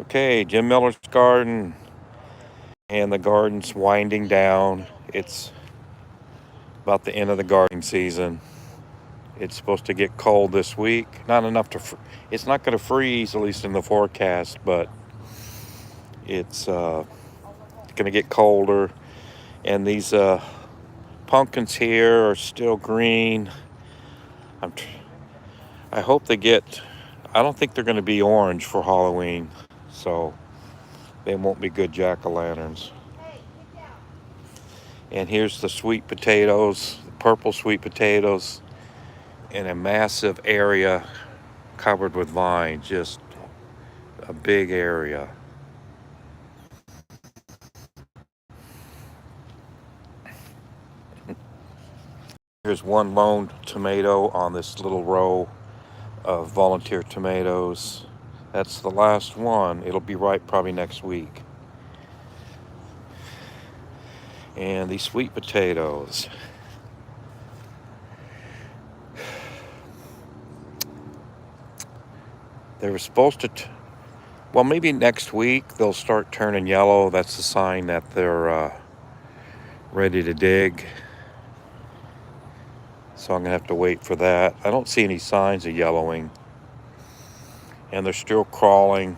Okay, Jim Miller's garden, and the garden's winding down. It's about the end of the gardening season. It's supposed to get cold this week. Not enough to. It's not going to freeze, at least in the forecast, but it's going to get colder. And these pumpkins here are still green. I'm. I hope they get. I don't think they're going to be orange for Halloween, so they won't be good jack-o'-lanterns. And here's the sweet potatoes, purple sweet potatoes, in a massive area covered with vines, just a big area. Here's one lone tomato on this little row of volunteer tomatoes. That's the last one. It'll be ripe probably next week. And these sweet potatoes. They were supposed to, well, maybe next week they'll start turning yellow. That's a sign that they're ready to dig. So I'm going to have to wait for that. I don't see any signs of yellowing. And they're still crawling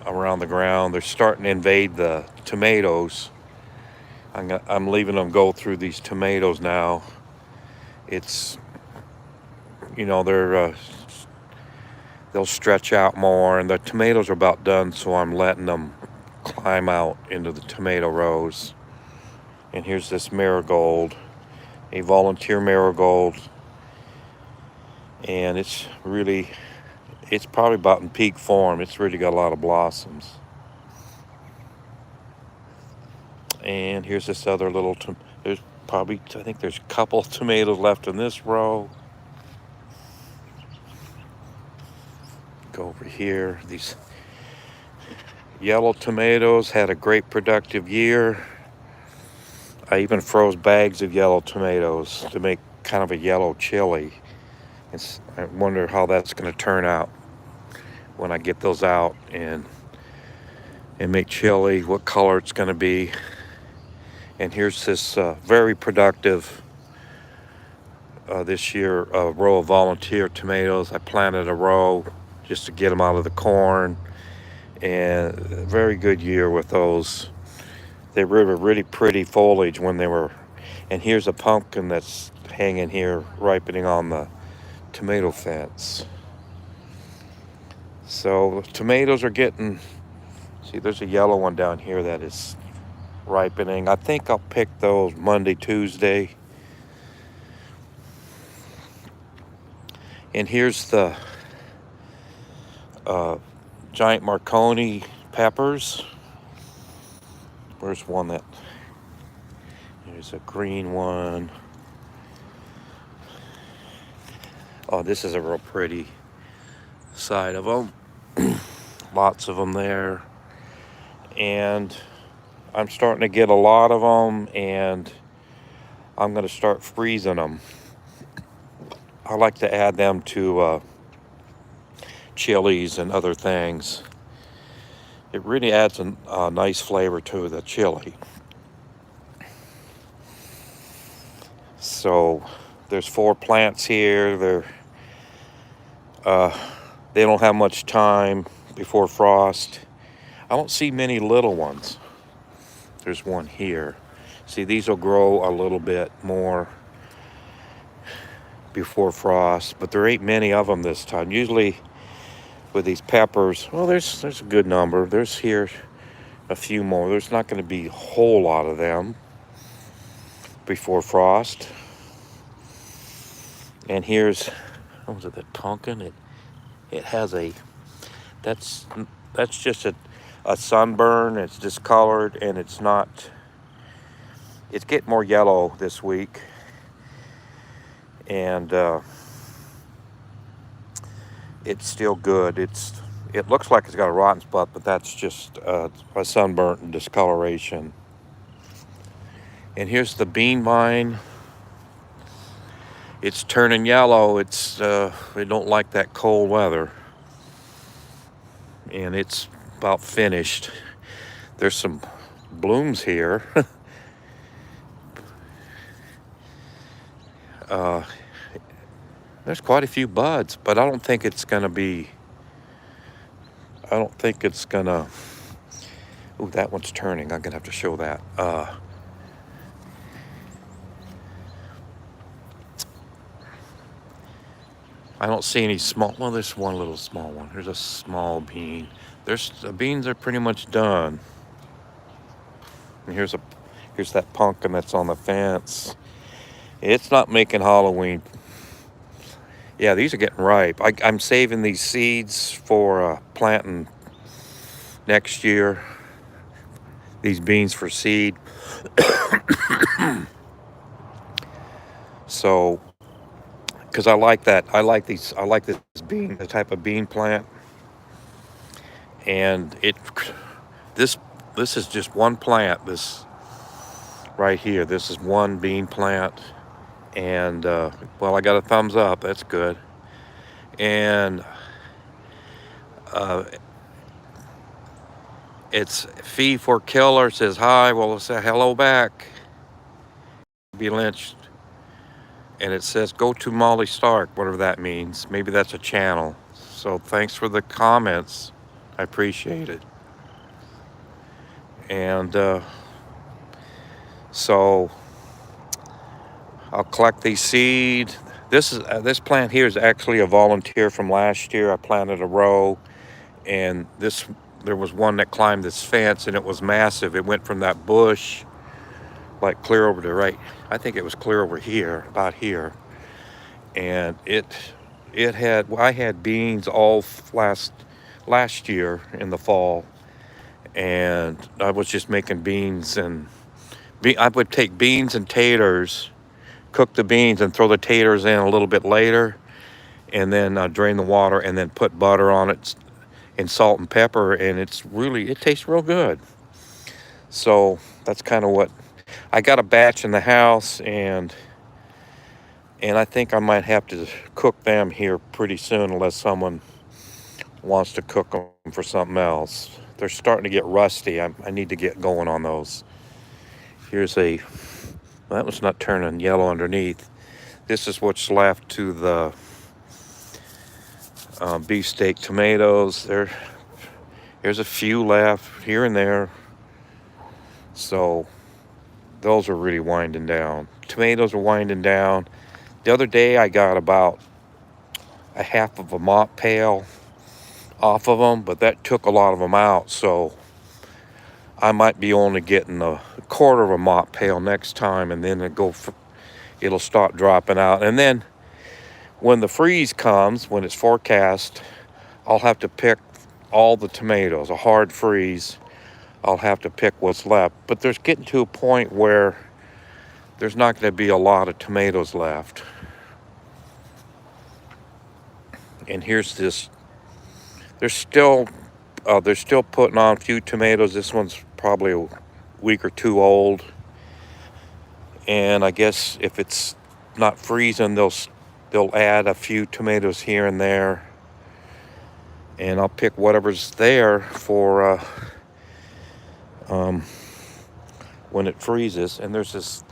around the ground. They're starting to invade the tomatoes. I'm leaving them go through these tomatoes now. It's, they'll stretch out more, and the tomatoes are about done, so I'm letting them climb out into the tomato rows. And here's this marigold, a volunteer marigold, and it's probably about in peak form. It's really got a lot of blossoms. And here's this other little, there's probably, I think there's a couple of tomatoes left in this row. Go over here. These yellow tomatoes had a great productive year. I even froze bags of yellow tomatoes to make kind of a yellow chili. I wonder how that's going to turn out when I get those out and make chili, what color it's going to be. And here's this very productive this year row of volunteer tomatoes. I planted a row just to get them out of the corn, and a very good year with those. They were really pretty foliage when they were. And here's a pumpkin that's hanging here, ripening on the tomato fence. So tomatoes are getting, see, there's a yellow one down here that is ripening. I think I'll pick those Monday, Tuesday. And here's the giant Marconi peppers. Where's one there's a green one. Oh, this is a real pretty side of them. Lots of them there. And I'm starting to get a lot of them, and I'm going to start freezing them. I like to add them to chilies and other things. It really adds a nice flavor to the chili. So there's 4 plants here. They don't have much time before frost. I don't see many little ones. There's one here. See, these will grow a little bit more before frost, but there ain't many of them this time. Usually with these peppers, well, there's a good number. There's here a few more. There's not going to be a whole lot of them before frost. And here's, what was it, that pumpkin? It has that's just a sunburn. It's discolored, and it's getting more yellow this week. And it's still good. It looks like it's got a rotten spot, but that's just a sunburnt and discoloration. And here's the bean vine. It's turning yellow. They don't like that cold weather. And it's about finished. There's some blooms here. uh, there's quite a few buds, but I don't think it's gonna. Ooh, that one's turning. I'm gonna have to show that. I don't see any small. Well, there's one little small one. There's a small bean. The beans are pretty much done. And here's that pumpkin that's on the fence. It's not making Halloween. Yeah, these are getting ripe. I'm saving these seeds for planting next year. These beans for seed. So, because I like that. I like this bean, the type of bean plant. And this is just one plant. This right here. This is one bean plant. And well, I got a thumbs up. That's good. And it's Fee for Killer says hi. Well, let's say hello back. Be lynched. And it says go to Molly Stark, whatever that means. Maybe that's a channel. So thanks for the comments. I appreciate it. And so I'll collect these seed. This plant here is actually a volunteer from last year. I planted a row, and there was one that climbed this fence, and it was massive. It went from that bush like clear over to right. I think it was clear over here, about here. And I had beans all last year in the fall, and I was just making beans, and I would take beans and taters, cook the beans and throw the taters in a little bit later, and then drain the water and then put butter on it and salt and pepper, and it tastes real good. So that's kind of what I got a batch in the house, and I think I might have to cook them here pretty soon unless someone wants to cook them for something else. They're starting to get rusty. I need to get going on those. Well, that one's not turning yellow underneath. This is what's left to the beefsteak tomatoes. There's a few left here and there. So those are really winding down. Tomatoes are winding down. The other day I got about a half of a mop pail off of them, but that took a lot of them out. So I might be only getting a quarter of a mop pail next time, and then it'll start dropping out. And then when the freeze comes, when it's forecast, I'll have to pick all the tomatoes, a hard freeze. I'll have to pick what's left. But there's getting to a point where there's not going to be a lot of tomatoes left. And here's this. They're still putting on a few tomatoes. This one's probably a week or two old. And I guess if it's not freezing, they'll add a few tomatoes here and there. And I'll pick whatever's there for when it freezes. And there's this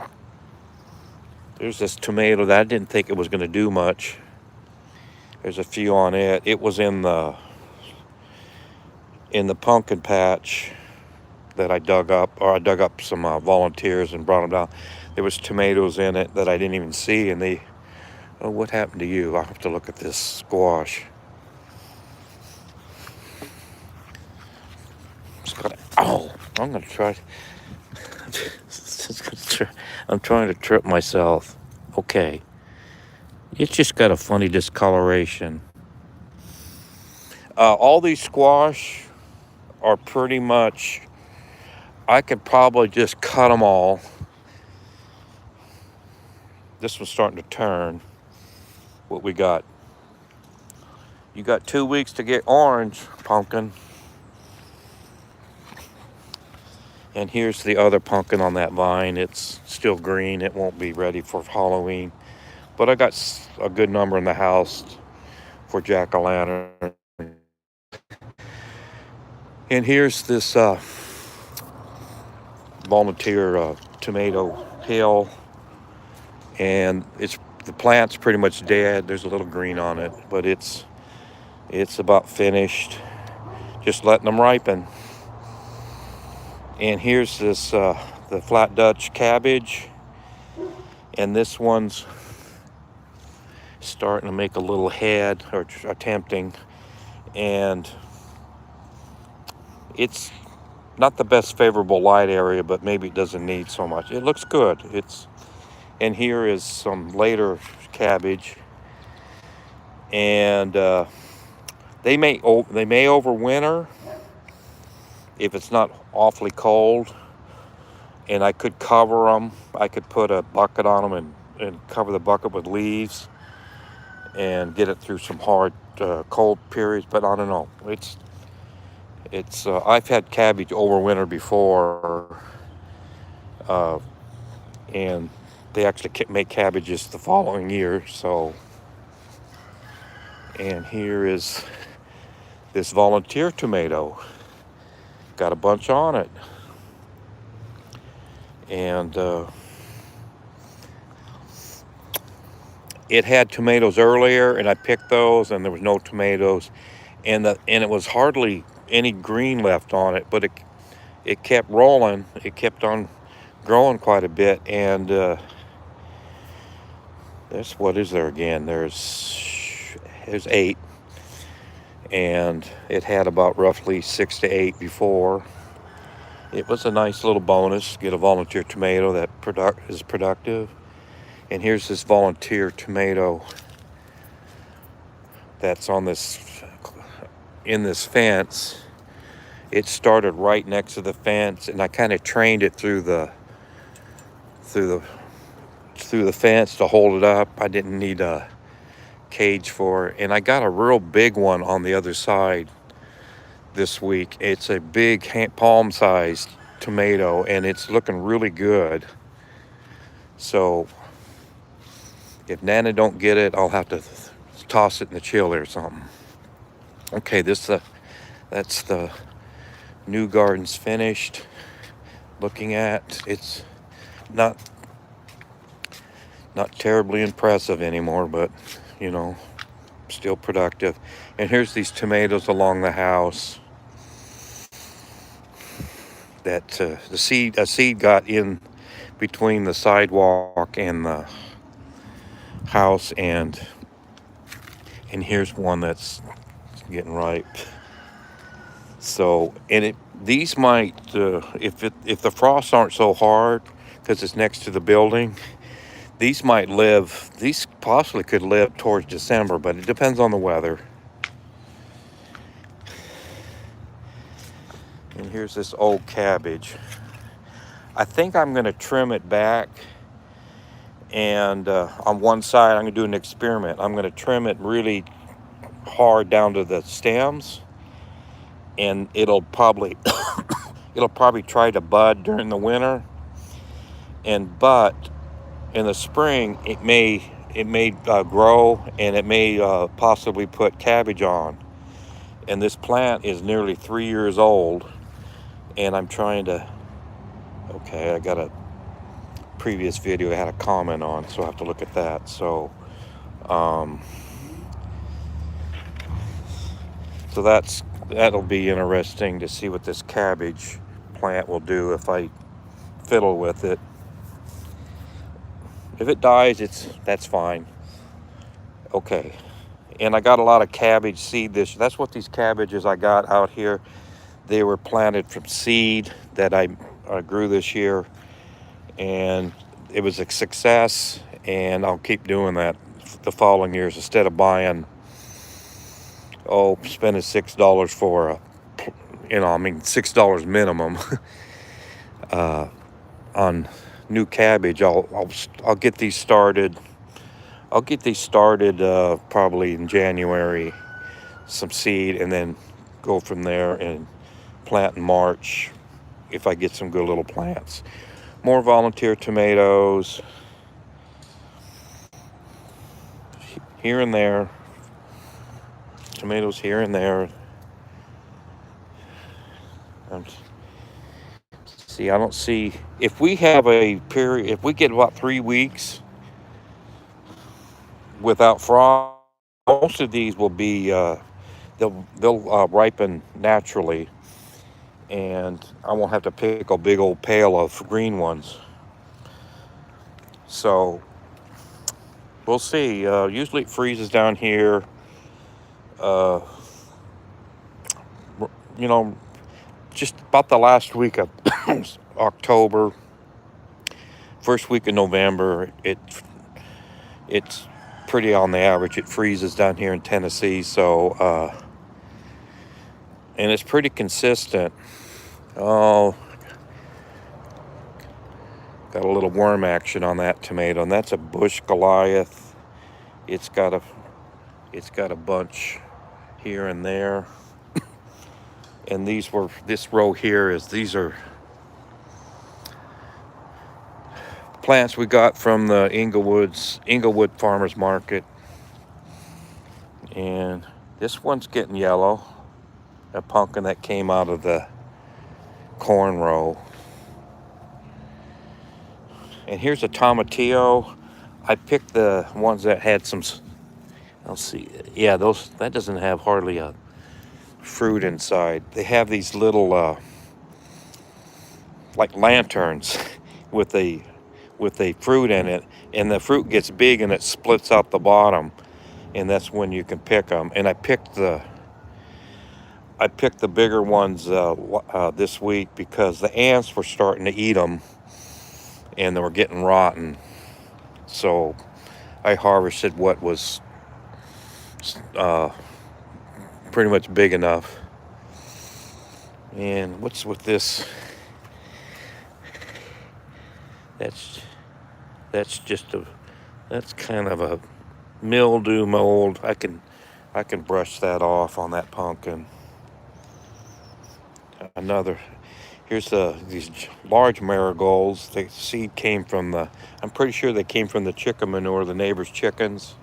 tomato that I didn't think it was going to do much. There's a few on it. It was in the pumpkin patch that I dug up, or I dug up some volunteers and brought them down. There was tomatoes in it that I didn't even see, and what happened to you? I'll have to look at this squash. I'm gonna try. I'm trying to trip myself. Okay. It's just got a funny discoloration. All these squash are pretty much, I could probably just cut them all. This one's starting to turn. What we got? You got 2 weeks to get orange, pumpkin. And here's the other pumpkin on that vine. It's still green. It won't be ready for Halloween. but I got a good number in the house for jack-o'-lantern. And here's this volunteer tomato hill, and the plant's pretty much dead. There's a little green on it, but it's about finished. Just letting them ripen. And here's this the flat Dutch cabbage, and this one's starting to make a little head, or attempting, and it's not the best favorable light area, but maybe it doesn't need so much. It looks good. And here is some later cabbage, and they may overwinter if it's not awfully cold. And I could cover them. I could put a bucket on them and cover the bucket with leaves and get it through some hard cold periods. But I don't know. It's I've had cabbage overwinter before, and they actually make cabbages the following year. So, and here is this volunteer tomato. Got a bunch on it. And it had tomatoes earlier, and I picked those, and there was no tomatoes, and it was hardly any green left on it, but it kept rolling. It kept on growing quite a bit, and what is there again? There's 8, and it had about roughly 6 to 8 before. It was a nice little bonus, get a volunteer tomato that is productive. And here's this volunteer tomato that's in this fence. It started right next to the fence, and I kind of trained it through the fence to hold it up. I didn't need a cage for it. And I got a real big one on the other side this week. It's a big palm-sized tomato, and it's looking really good. So if Nana don't get it, I'll have to toss it in the chili or something. Okay, that's the new garden's finished. Looking at it's not terribly impressive anymore, but still productive. And here's these tomatoes along the house that a seed got in between the sidewalk and the house, and here's one that's getting ripe. So, and these might if the frosts aren't so hard, because it's next to the building, these possibly could live towards December, but it depends on the weather. And here's this old cabbage. I think I'm going to trim it back, and on one side I'm going to do an experiment. I'm going to trim it really hard down to the stems, and it'll probably try to bud during the winter, but in the spring it may grow, and it may possibly put cabbage on. And this plant is nearly 3 years old, and I'm trying to, okay, I got a previous video I had a comment on, so I have to look at that. So that'll be interesting to see what this cabbage plant will do if I fiddle with it. If it dies, that's fine. Okay. And I got a lot of cabbage seed that's what these cabbages I got out here, they were planted from seed that I grew this year, and it was a success, and I'll keep doing that the following years instead of spending $6 for $6 minimum on new cabbage. I'll get these started. I'll get these started probably in January, some seed, and then go from there and plant in March if I get some good little plants. More volunteer tomatoes. here and there. Tomatoes here and there. See, I don't see, if we have a period, if we get about 3 weeks without frost, most of these will be, they'll ripen naturally, and I won't have to pick a big old pail of green ones. So we'll see. Usually it freezes down here, uh, you know, just about the last week of October, first week of November. It's pretty on the average. It freezes down here in Tennessee, so and it's pretty consistent. Oh, got a little worm action on that tomato, and that's a Bush Goliath. It's got a bunch here and there. And this row here these are plants we got from the Inglewood Farmers Market. And this one's getting yellow, a pumpkin that came out of the corn row. And here's a tomatillo. I picked the ones that had some, I'll see, yeah, that doesn't have hardly a fruit inside. They have these little like lanterns with a fruit in it, and the fruit gets big and it splits out the bottom, and that's when you can pick them. And I picked the bigger ones this week because the ants were starting to eat them and they were getting rotten. So I harvested what was pretty much big enough. And what's with this? That's kind of a mildew mold. I can brush that off on that pumpkin. Here's these large marigolds. The seed came from I'm pretty sure they came from the chicken manure, the neighbor's chickens.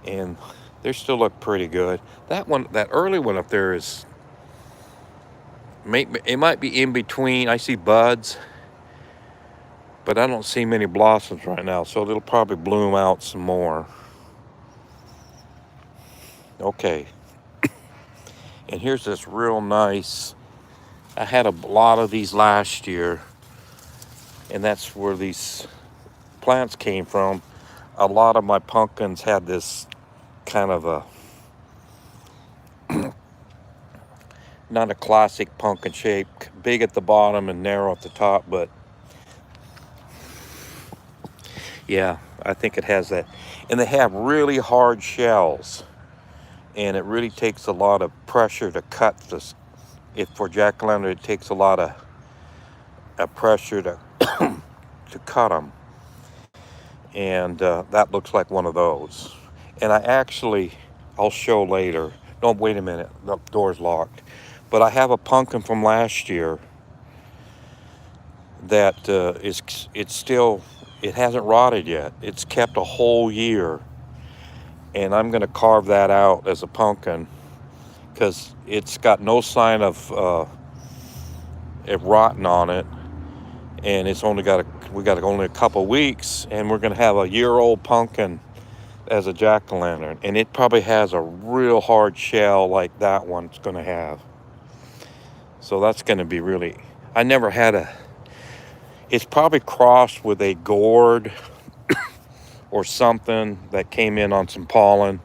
And they still look pretty good. That early one up there it might be in between. I see buds, but I don't see many blossoms right now, so it'll probably bloom out some more. Okay. And here's this real nice, I had a lot of these last year, and that's where these plants came from. A lot of my pumpkins had this kind of a, not a classic pumpkin shape, big at the bottom and narrow at the top, but yeah, I think it has that. And they have really hard shells, and it really takes a lot of pressure to cut this. For jack-o'-lantern, it takes a lot of pressure to to cut them. And that looks like one of those. And I'll show later. No, wait a minute, the door's locked. But I have a pumpkin from last year that it hasn't rotted yet. It's kept a whole year. And I'm going to carve that out as a pumpkin because it's got no sign of it rotting on it. And it's only we got only a couple weeks, and we're going to have a year-old pumpkin as a jack-o'-lantern. And it probably has a real hard shell like that one's going to have. So that's going to be really, I never had it's probably crossed with a gourd or something that came in on some pollen.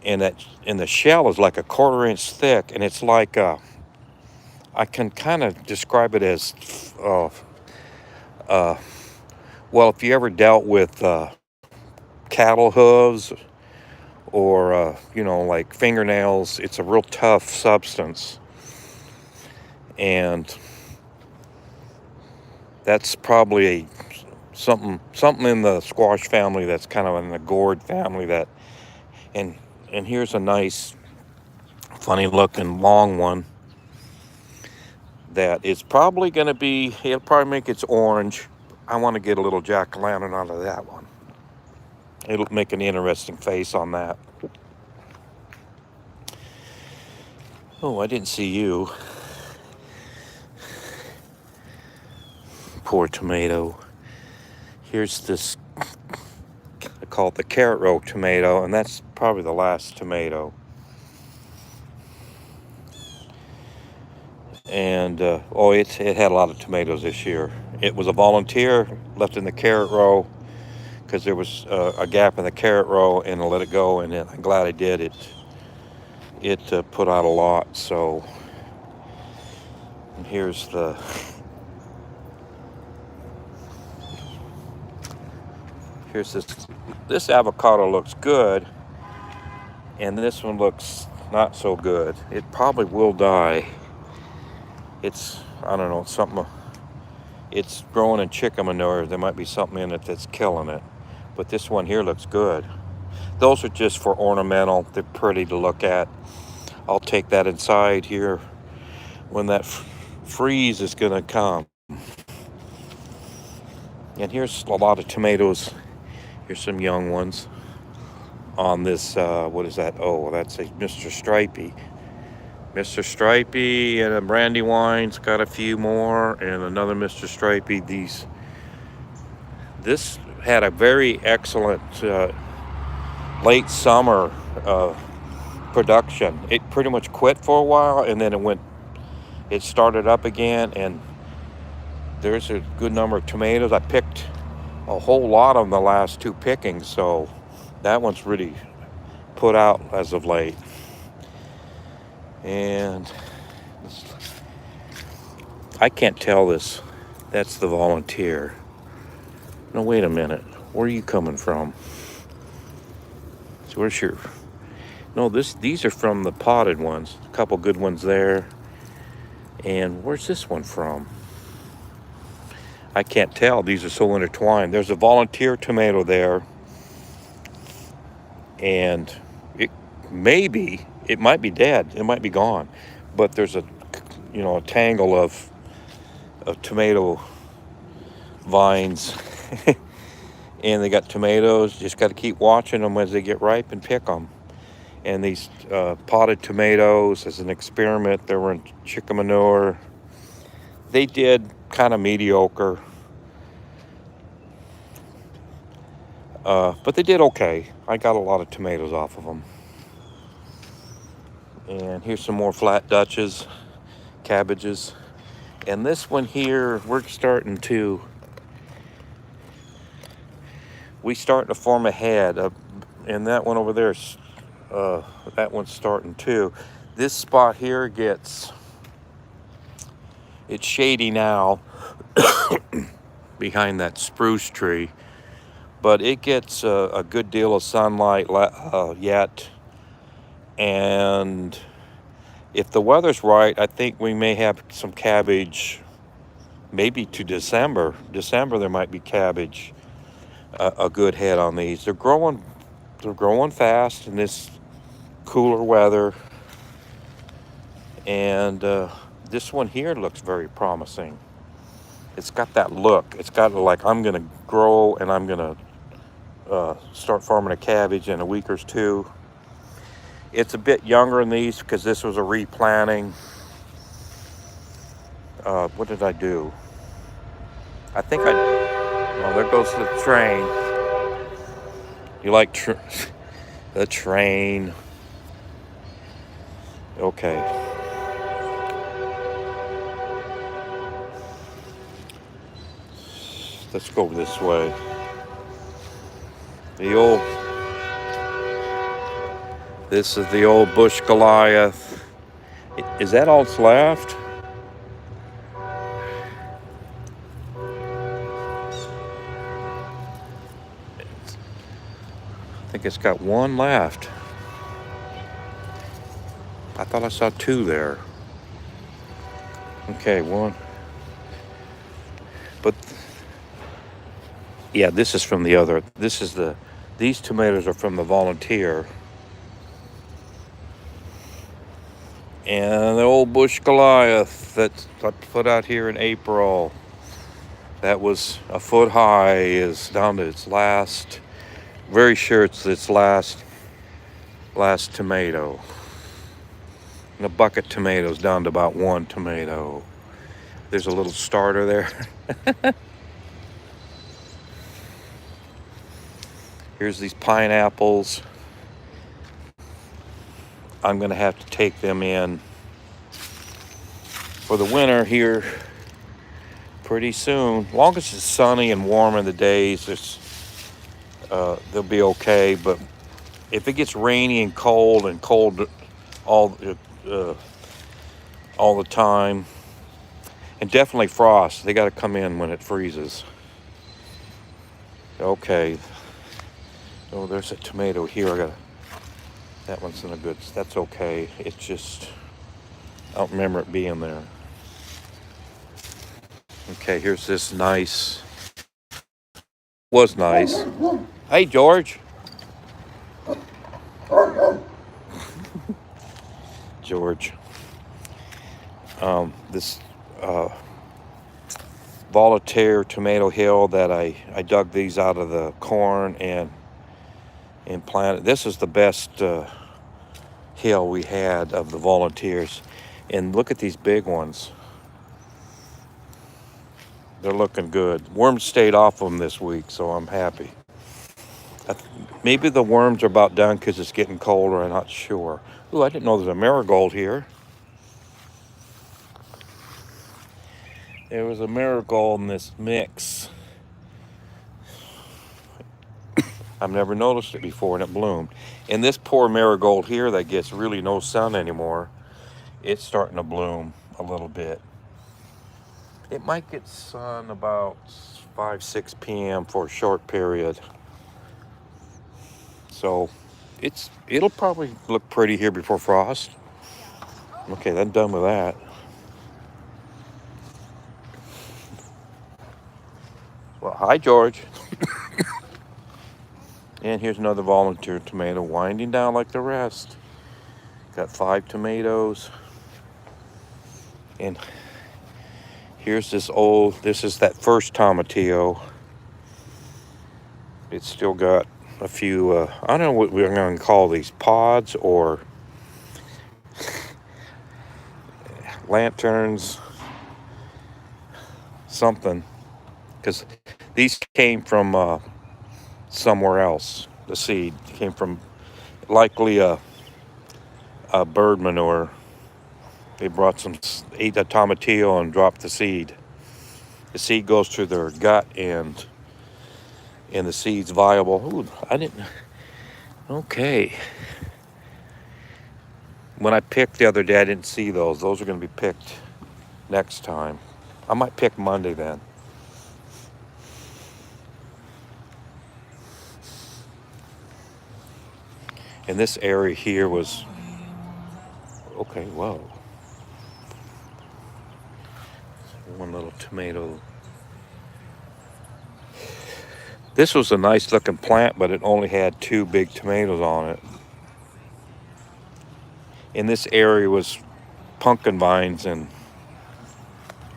And the shell is like a 1/4 inch thick, and it's like I can kind of describe it as well, if you ever dealt with cattle hooves or like fingernails, it's a real tough substance. And that's probably something in the squash family that's kind of in the gourd family and here's a nice funny looking long one that is probably it'll probably make its orange. I want to get a little jack-o'-lantern out of that one. It'll make an interesting face on that. Oh, I didn't see you. Poor tomato. Here's this, I call it the carrot row tomato, and that's probably the last tomato. And it had a lot of tomatoes this year. It was a volunteer left in the carrot row because there was a gap in the carrot row, and I let it go, and I'm glad I did. It put out a lot. So, and here's this avocado looks good, and this one looks not so good. It probably will die. It's, I don't know, something. It's growing in chicken manure. There might be something in it that's killing it. But this one here looks good. Those are just for ornamental. They're pretty to look at. I'll take that inside here when that freeze is gonna come. And here's a lot of tomatoes. Here's some young ones on this, what is that? Oh, that's a Mr. Stripey. Mr. Stripey and a Brandywine's got a few more, and another Mr. Stripey. This had a very excellent late summer production. It pretty much quit for a while, and then it started up again, and there's a good number of tomatoes. I picked a whole lot of them the last two pickings, so that one's really put out as of late. And I can't tell this. That's the volunteer. No, wait a minute. Where are you coming from? So where's your... No, these are from the potted ones. A couple good ones there. And where's this one from? I can't tell. These are so intertwined. There's a volunteer tomato there. And it might be dead. It might be gone. But there's a tangle of tomato vines. And they got tomatoes. Just got to keep watching them as they get ripe and pick them. And these potted tomatoes, as an experiment, they were in chicken manure. They did kind of mediocre. But they did okay. I got a lot of tomatoes off of them. And here's some more flat Dutches, cabbages. And this one here, we're starting to form a head. And that one over there, that one's starting too. This spot here it's shady now behind that spruce tree. But it gets a good deal of sunlight yet. And if the weather's right, I think we may have some cabbage maybe to December. December there might be cabbage, a good head on these. They're growing fast in this cooler weather. And this one here looks very promising. It's got that look. It's got like, I'm gonna grow and I'm gonna start farming a cabbage in a week or two. It's a bit younger than these because this was a replanting. What did I do? I think oh, there goes the train. You like the train? Okay. Let's go this way. This is the old Bush Goliath. Is that all that's left? I think it's got one left. I thought I saw two there. Okay, one. But yeah, this is from the other. These tomatoes are from the volunteer. And the old Bush Goliath that I put out here in April, that was a foot high, is down to its last Very sure it's its last tomato. And a bucket of tomatoes down to about 1 tomato. There's a little starter there. Here's these pineapples. I'm going to have to take them in for the winter here pretty soon. As long as it's sunny and warm in the days, they'll be okay. But if it gets rainy and cold all the time, and definitely frost, they got to come in when it freezes. Okay. Oh, there's a tomato here. That one's in a good. That's okay. It's just I don't remember it being there. Okay, here's this nice. Was nice. Hey, George. George. This Volaterre Tomato Hill that I dug these out of the corn and planted. This is the best hill we had of the Volunteers. And look at these big ones. They're looking good. Worms stayed off them this week, so I'm happy. Maybe the worms are about done because it's getting colder. I'm not sure. Ooh, I didn't know there's a marigold here. There was a marigold in this mix. I've never noticed it before, and it bloomed. And this poor marigold here that gets really no sun anymore, it's starting to bloom a little bit. It might get sun about 5-6 p.m. for a short period. So it'll probably look pretty here before frost. Okay, I'm done with that. Well, hi, George. And here's another Volaterre tomato winding down like the rest. Got 5 tomatoes. And here's this is that first tomatillo. It's still got a few, I don't know what we're going to call these, pods or lanterns, something. Because these came from somewhere else. The seed came from likely a bird manure. They ate the tomatillo and dropped the seed. The seed goes through their gut and the seed's viable. Ooh, okay. When I picked the other day, I didn't see those. Those are going to be picked next time. I might pick Monday then. And this area here was, okay, whoa. One little tomato. This was a nice looking plant, but it only had 2 big tomatoes on it. And this area was pumpkin vines and,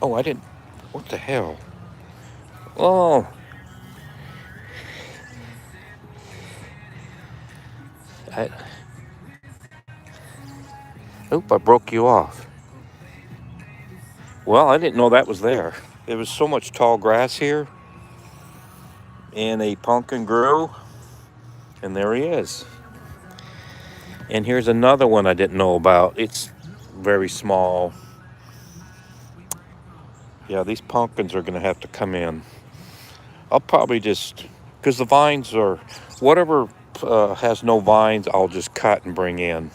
oh, what the hell? Oh. I broke you off. Well, I didn't know that was there. There was so much tall grass here. And a pumpkin grew. And there he is. And here's another one I didn't know about. It's very small. Yeah, these pumpkins are going to have to come in. I'll probably just, because the vines are, whatever has no vines, I'll just cut and bring in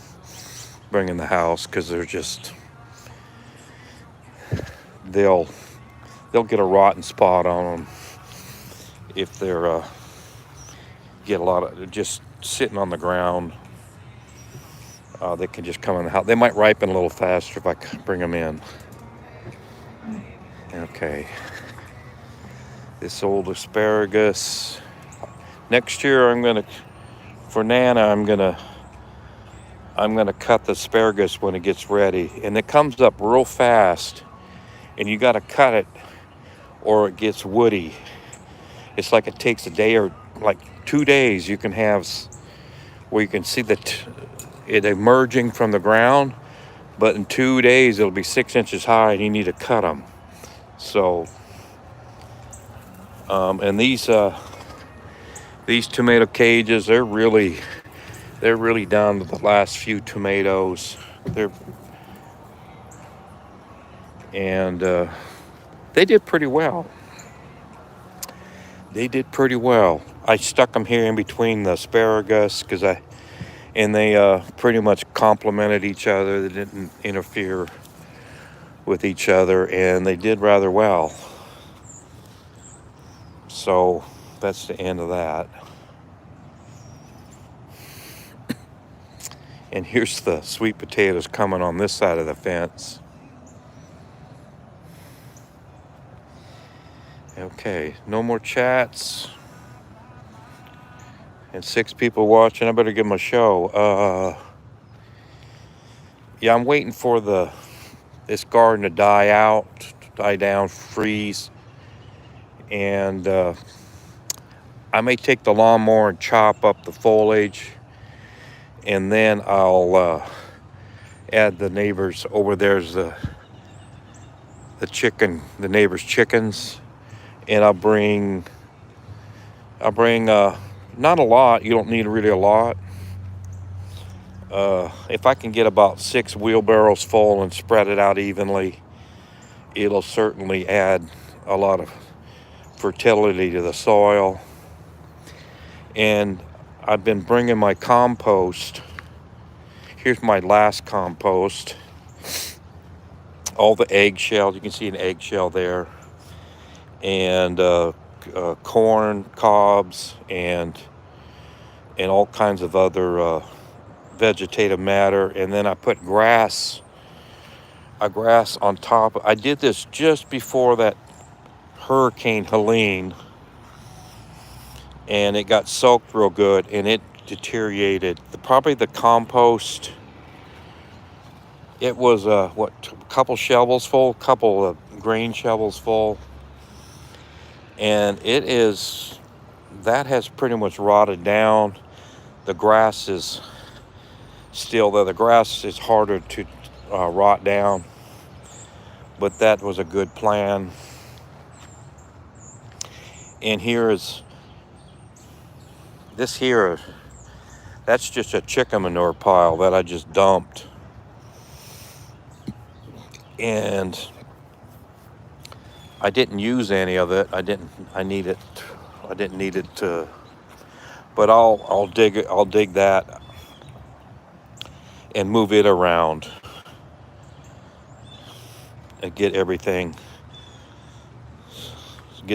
the house, because they're just, they'll get a rotten spot on them if they're get a lot of just sitting on the ground. They can just come in the house. They might ripen a little faster if I bring them in. Okay. This old asparagus. Next year, for Nana, I'm gonna cut the asparagus when it gets ready, and it comes up real fast, and you got to cut it, or it gets woody. It's like it takes a day or like 2 days you can have where you can see it emerging from the ground, but in 2 days it'll be 6 inches high and you need to cut them. So and these tomato cages, they're really down to the last few tomatoes. And they did pretty well. I stuck them here in between the asparagus and they pretty much complemented each other. They didn't interfere with each other, and they did rather well. So that's the end of that. And here's the sweet potatoes coming on this side of the fence. Okay, no more chats. And 6 people watching. I better give them a show. Yeah, I'm waiting for this garden to die down, freeze. And I may take the lawnmower and chop up the foliage. And then I'll add the neighbors over there's the neighbors' chickens. And I'll bring not a lot. You don't need really a lot. If I can get about 6 wheelbarrows full and spread it out evenly, it'll certainly add a lot of fertility to the soil. And I've been bringing my compost. Here's my last compost. All the eggshells, you can see an eggshell there. And corn cobs and all kinds of other vegetative matter. And then I put grass on top. I did this just before that Hurricane Helene, and it got soaked real good and it deteriorated. Probably the compost, it was a couple shovels full, couple of grain shovels full. And that has pretty much rotted down. The grass is still there. The grass is harder to rot down, but that was a good plan. And that's just a chicken manure pile that I just dumped. And I didn't use any of it. I didn't need it to, but I'll dig that and move it around and get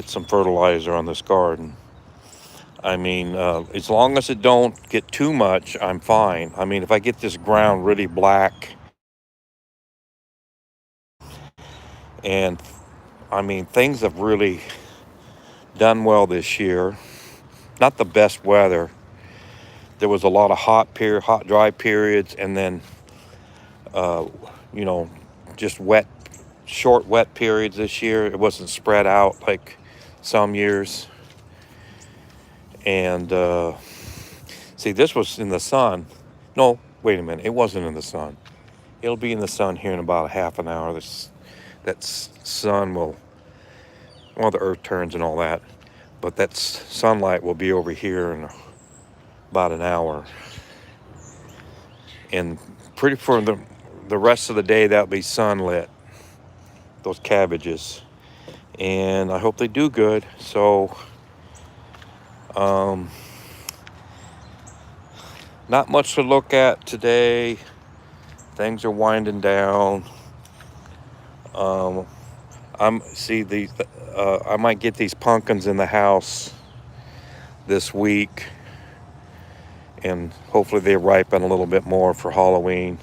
some fertilizer on this garden. I mean, as long as it don't get too much, I'm fine. I mean, if I get this ground really black, and I mean, things have really done well this year. Not the best weather. There was a lot of dry periods, and then, just short wet periods this year. It wasn't spread out like some years. And see, this was in the sun. No, wait a minute. It wasn't in the sun. It'll be in the sun here in about a half an hour. That sun will, the earth turns and all that, but that sunlight will be over here in about an hour. And pretty for the rest of the day, that'll be sunlit, those cabbages. And I hope they do good. So, not much to look at today. Things are winding down. I might get these pumpkins in the house this week, and hopefully they ripen a little bit more for Halloween.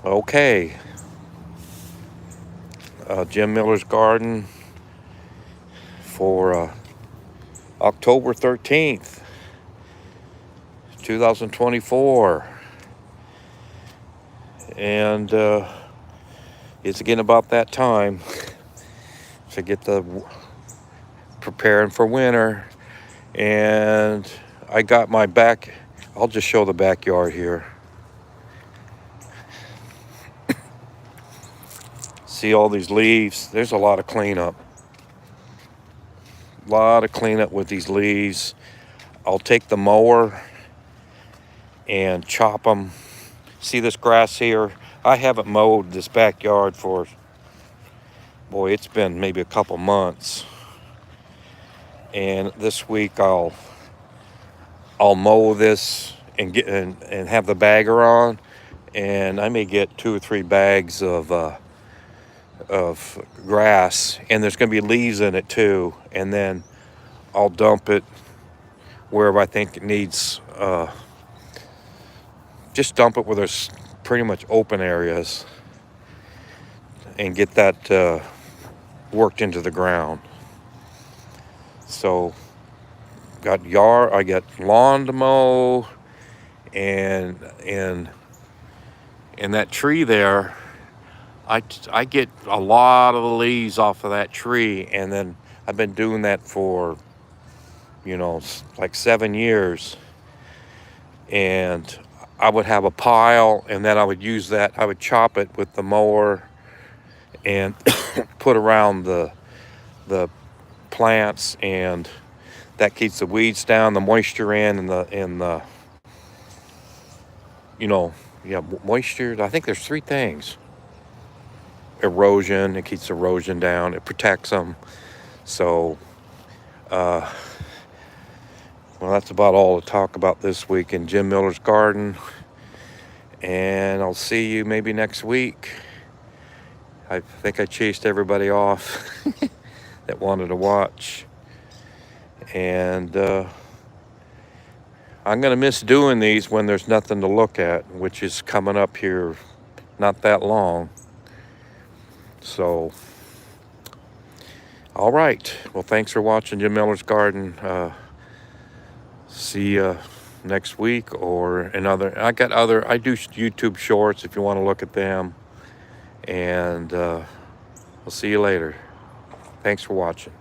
Okay. Jim Miller's Garden for October 13th, 2024. And it's again about that time to get the preparing for winter. And I got my back, I'll just show the backyard here. See all these leaves? There's a lot of cleanup. A lot of cleanup with these leaves. I'll take the mower and chop them. See this grass here? I haven't mowed this backyard for, boy, it's been maybe a couple months. And this week I'll mow this and get and have the bagger on, and I may get 2 or 3 bags of grass, and there's going to be leaves in it too. And then I'll dump it wherever I think it needs. Just dump it where there's pretty much open areas, and get that worked into the ground. So I got lawn to mow, and that tree there, I get a lot of the leaves off of that tree, and then I've been doing that for, like 7 years. And I would have a pile, and then I would use that. I would chop it with the mower and put around the plants, and that keeps the weeds down, the moisture in, and the moisture. I think there's 3 things. Erosion, it keeps erosion down, it protects them. So well, that's about all to talk about this week in Jim Miller's garden, and I'll see you maybe next week. I think I chased everybody off that wanted to watch, and I'm gonna miss doing these when there's nothing to look at, which is coming up here not that long. So, all right. Well, thanks for watching Jim Miller's Garden. See you next week or another. I do YouTube shorts if you want to look at them. And we'll see you later. Thanks for watching.